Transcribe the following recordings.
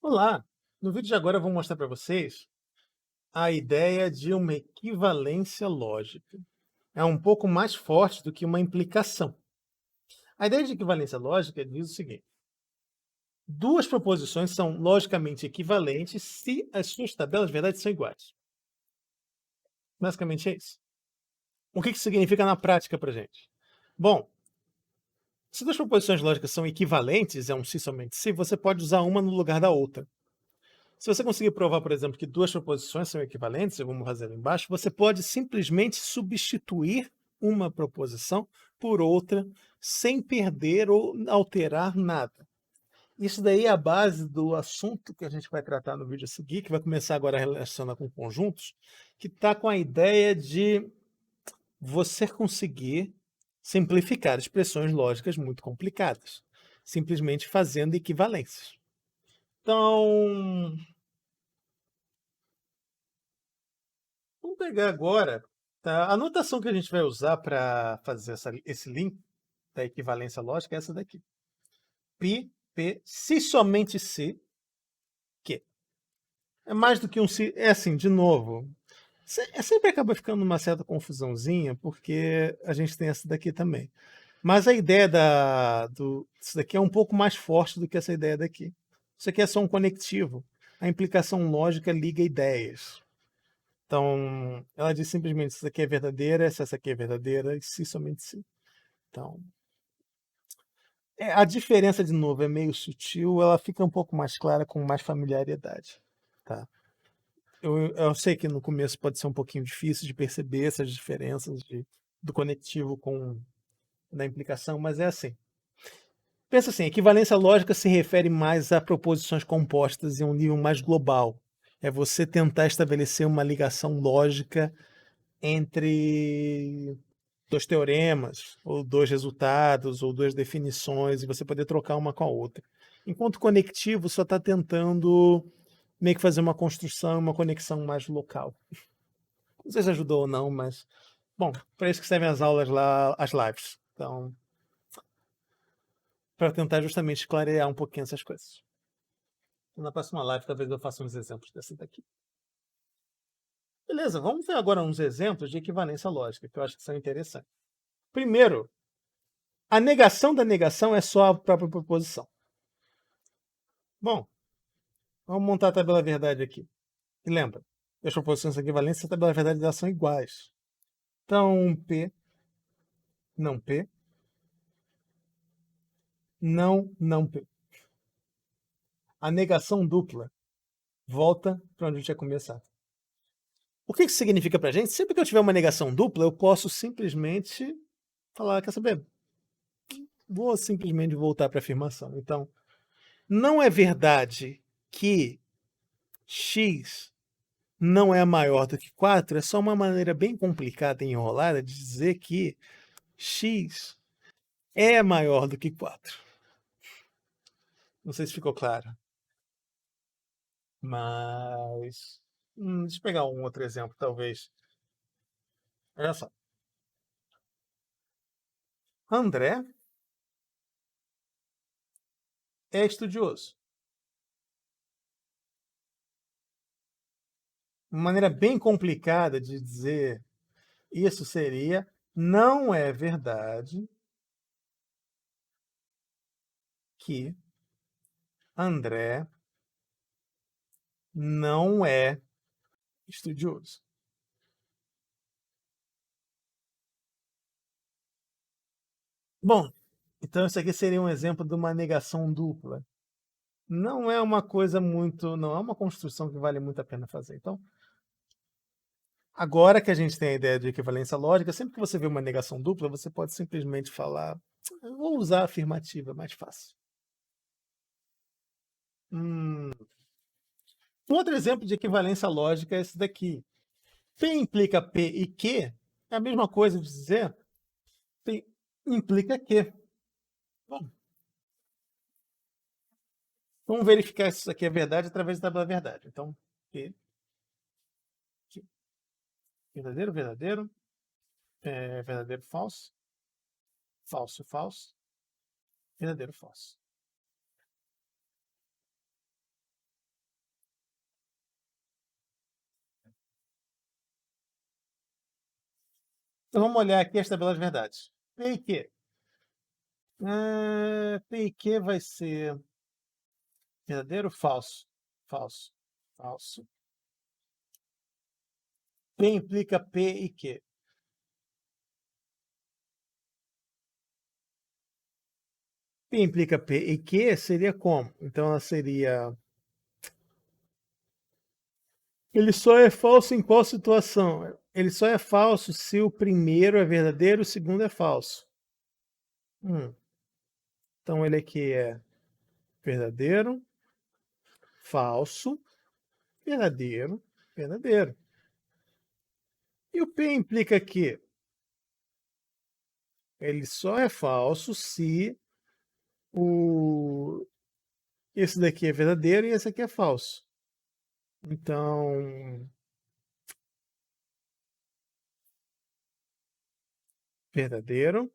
Olá! No vídeo de agora eu vou mostrar para vocês a ideia de uma equivalência lógica. É um pouco mais forte do que uma implicação. A ideia de equivalência lógica diz o seguinte: duas proposições são logicamente equivalentes se as suas tabelas de verdade são iguais. Basicamente é isso. O que isso significa na prática para gente? Bom, se duas proposições lógicas são equivalentes, é um se somente se, você pode usar uma no lugar da outra. Se você conseguir provar, por exemplo, que duas proposições são equivalentes, vamos fazer ali embaixo, você pode simplesmente substituir uma proposição por outra sem perder ou alterar nada. Isso daí é a base do assunto que a gente vai tratar no vídeo a seguir, que vai começar agora a relacionar com conjuntos, que está com a ideia de você conseguir simplificar expressões lógicas muito complicadas, simplesmente fazendo equivalências. Então, vamos pegar agora, tá? A notação que a gente vai usar para fazer esse link da equivalência lógica é essa daqui. Pi, P, se somente se, que. É mais do que um se. É assim, de novo. Sempre acaba ficando uma certa confusãozinha, porque a gente tem essa daqui também. Mas a ideia isso daqui é um pouco mais forte do que essa ideia daqui. Isso aqui é só um conectivo. A implicação lógica liga ideias. Então, ela diz simplesmente se essa aqui é verdadeira, se essa aqui é verdadeira, e se somente se. Então, a diferença, de novo, é meio sutil, ela fica um pouco mais clara com mais familiaridade. Tá? Eu sei que no começo pode ser um pouquinho difícil de perceber essas diferenças do conectivo com da implicação, mas é assim. Pensa assim, equivalência lógica se refere mais a proposições compostas em um nível mais global. É você tentar estabelecer uma ligação lógica entre dois teoremas, ou dois resultados, ou duas definições, e você poder trocar uma com a outra. Enquanto conectivo só está tentando meio que fazer uma construção, uma conexão mais local. Não sei se ajudou ou não, mas, bom, para isso que servem as aulas lá, as lives. Então, para tentar justamente clarear um pouquinho essas coisas. Então, na próxima live, talvez eu faça uns exemplos dessa daqui. Beleza, vamos ver agora uns exemplos de equivalência lógica, que eu acho que são interessantes. Primeiro, a negação da negação é só a própria proposição. Bom, vamos montar a tabela verdade aqui. E lembra, as proposições equivalentes e a tabela verdade elas são iguais. Então, P, não P, não P. A negação dupla volta para onde a gente ia começar. O que isso significa para a gente? Sempre que eu tiver uma negação dupla, eu posso simplesmente falar, quer saber? Vou simplesmente voltar para a afirmação. Então, não é verdade que x não é maior do que 4, é só uma maneira bem complicada e enrolada de dizer que x é maior do que 4. Não sei se ficou claro. Mas. Deixa eu pegar um outro exemplo, talvez. Olha só. André é estudioso. Uma maneira bem complicada de dizer isso seria: não é verdade que André não é estudioso. Bom, então isso aqui seria um exemplo de uma negação dupla. Não é uma coisa muito, não é uma construção que vale muito a pena fazer. Então, agora que a gente tem a ideia de equivalência lógica, sempre que você vê uma negação dupla, você pode simplesmente falar, eu vou usar a afirmativa, é mais fácil. Um outro exemplo de equivalência lógica é esse daqui. P implica P e Q é a mesma coisa de dizer P implica Q. Bom, vamos verificar se isso aqui é verdade através da tabela verdade. Então, P, Q. Verdadeiro, verdadeiro, verdadeiro, falso, falso, falso, verdadeiro, falso. Então vamos olhar aqui as tabelas verdades. P e Q. P e Q vai ser verdadeiro ou falso? Falso. Falso. P implica P e Q. P implica P e Q seria como? Então ela seria... Ele só é falso em qual situação? Ele só é falso se o primeiro é verdadeiro e o segundo é falso. Então ele aqui é verdadeiro, falso, verdadeiro, verdadeiro. E o P implica que ele só é falso se esse daqui é verdadeiro e esse aqui é falso. Então, verdadeiro,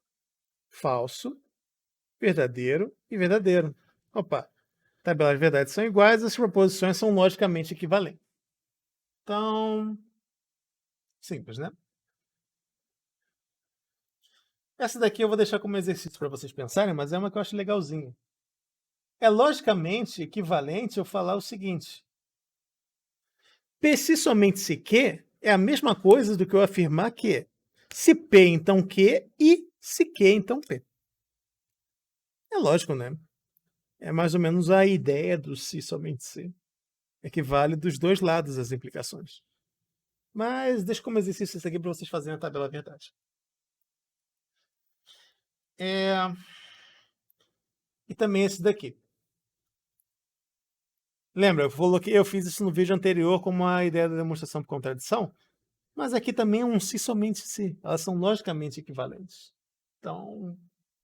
falso, verdadeiro e verdadeiro. Opa, tabelas de verdade são iguais, as proposições são logicamente equivalentes. Então, simples, né? Essa daqui eu vou deixar como exercício para vocês pensarem, mas é uma que eu acho legalzinha. É logicamente equivalente eu falar o seguinte: P se somente se Q é a mesma coisa do que eu afirmar que se P então Q e se Q então P. É lógico, né? É mais ou menos a ideia do se somente se. É que vale dos dois lados as implicações. Mas deixa como exercício isso aqui para vocês fazerem a tabela verdade. E também esse daqui. Lembra, eu fiz isso no vídeo anterior como a ideia da demonstração por contradição, mas aqui também é um se somente se. Elas são logicamente equivalentes. Então,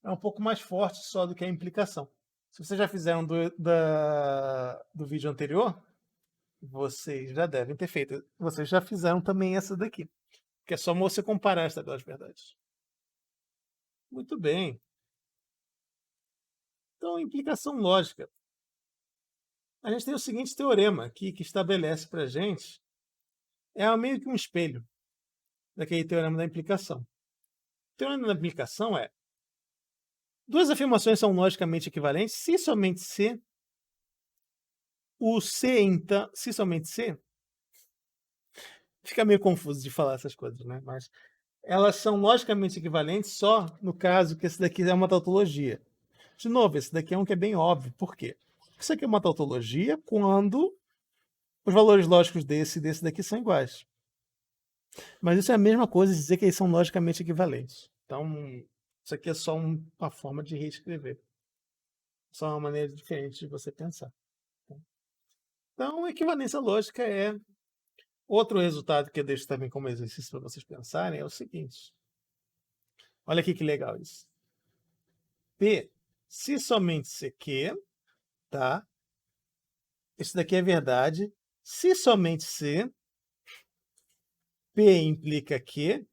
é um pouco mais forte só do que a implicação. Se vocês já fizeram do vídeo anterior, vocês já devem ter feito. Vocês já fizeram também essa daqui. Que é só você comparar as tabelas verdades. Muito bem. Então, implicação lógica. A gente tem o seguinte teorema aqui que estabelece para a gente, é meio que um espelho daquele teorema da implicação. O teorema da implicação é: duas afirmações são logicamente equivalentes se somente se o C, então, se somente se, fica meio confuso de falar essas coisas, né? Mas elas são logicamente equivalentes só no caso que esse daqui é uma tautologia. De novo, esse daqui é um que é bem óbvio. Por quê? Isso aqui é uma tautologia quando os valores lógicos desse e desse daqui são iguais. Mas isso é a mesma coisa de dizer que eles são logicamente equivalentes. Então, isso aqui é só uma forma de reescrever. Só uma maneira diferente de você pensar. Então, equivalência lógica é... Outro resultado que eu deixo também como exercício para vocês pensarem é o seguinte. Olha aqui que legal isso. P, se somente se Q, tá? Isso daqui é verdade. Se somente se, P implica Q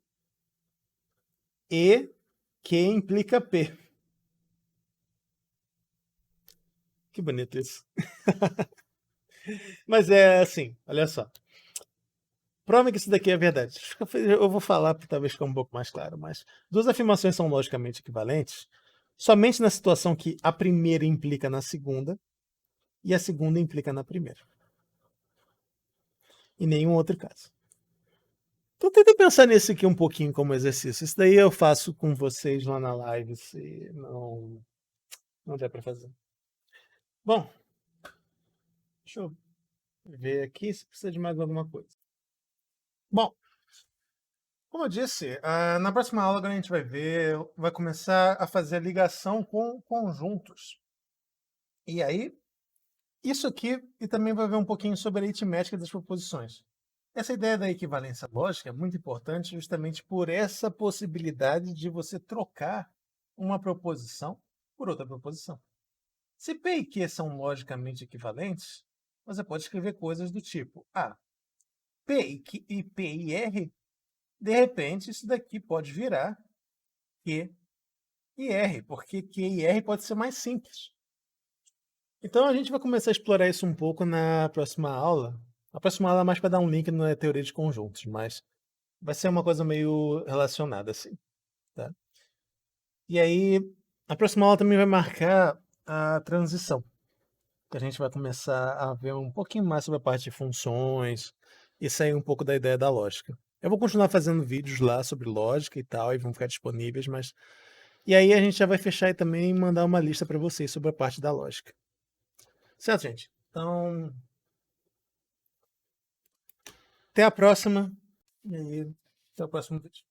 e Q implica P. Que bonito isso. Mas é assim, olha só. Prova que isso daqui é verdade. Eu vou falar para talvez ficar um pouco mais claro, mas duas afirmações são logicamente equivalentes somente na situação que a primeira implica na segunda e a segunda implica na primeira. Em nenhum outro caso. Então tenta pensar nisso aqui um pouquinho como exercício. Isso daí eu faço com vocês lá na live, se não der para fazer. Bom, deixa eu ver aqui se precisa de mais alguma coisa. Bom, como eu disse, na próxima aula a gente vai começar a fazer a ligação com conjuntos. E aí, isso aqui, e também vai ver um pouquinho sobre a aritmética das proposições. Essa ideia da equivalência lógica é muito importante justamente por essa possibilidade de você trocar uma proposição por outra proposição. Se P e Q são logicamente equivalentes, você pode escrever coisas do tipo: P e R, de repente isso daqui pode virar Q e R, porque Q e R pode ser mais simples. Então a gente vai começar a explorar isso um pouco na próxima aula. A próxima aula é mais para dar um link na teoria de conjuntos, mas vai ser uma coisa meio relacionada, assim, tá? E aí, a próxima aula também vai marcar a transição, que a gente vai começar a ver um pouquinho mais sobre a parte de funções e sair um pouco da ideia da lógica. Eu vou continuar fazendo vídeos lá sobre lógica e tal, e vão ficar disponíveis, mas... E aí a gente já vai fechar e também mandar uma lista para vocês sobre a parte da lógica. Certo, gente? Então, até a próxima. E aí, até o próximo vídeo.